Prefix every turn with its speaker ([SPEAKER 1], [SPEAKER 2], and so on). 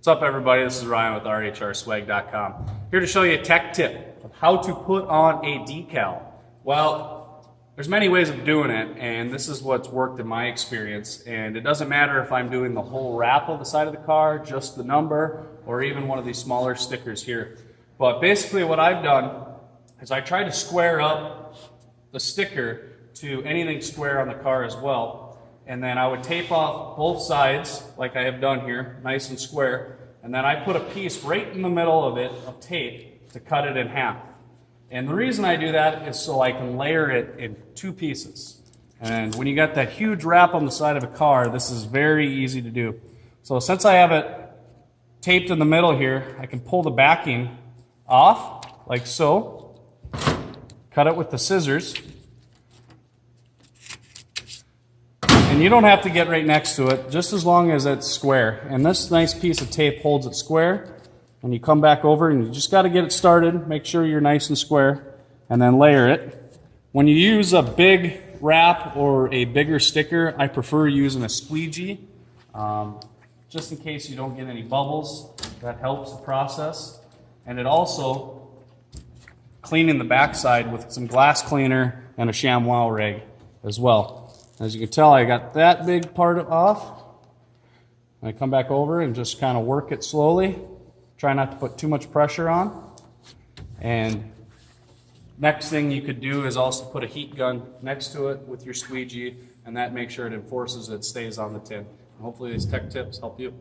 [SPEAKER 1] What's up, everybody? This is Ryan with RHRSwag.com. Here to show you a tech tip of how to put on a decal. Well, there's many ways of doing it, and this is what's worked in my experience. And it doesn't matter if I'm doing the whole wrap of the side of the car, just the number, or even one of these smaller stickers here. But basically what I've done is I try to square up the sticker to anything square on the car as well. And then I would tape off both sides, like I have done here, nice and square. And then I put a piece right in the middle of it of tape to cut it in half. And the reason I do that is so I can layer it in two pieces. And when you got that huge wrap on the side of a car, this is very easy to do. So since I have it taped in the middle here, I can pull the backing off, like so. Cut it with the scissors. And you don't have to get right next to it, just as long as it's square. And this nice piece of tape holds it square. And you come back over and you just got to get it started. Make sure you're nice and square. And then layer it. When you use a big wrap or a bigger sticker, I prefer using a squeegee. Just in case you don't get any bubbles. That helps the process. And it also cleaning the backside with some glass cleaner and a ShamWow rag as well. As you can tell, I got that big part off. I come back over and just kind of work it slowly. Try not to put too much pressure on. And next thing you could do is also put a heat gun next to it with your squeegee, and that makes sure it enforces it stays on the tin. And hopefully these tech tips help you.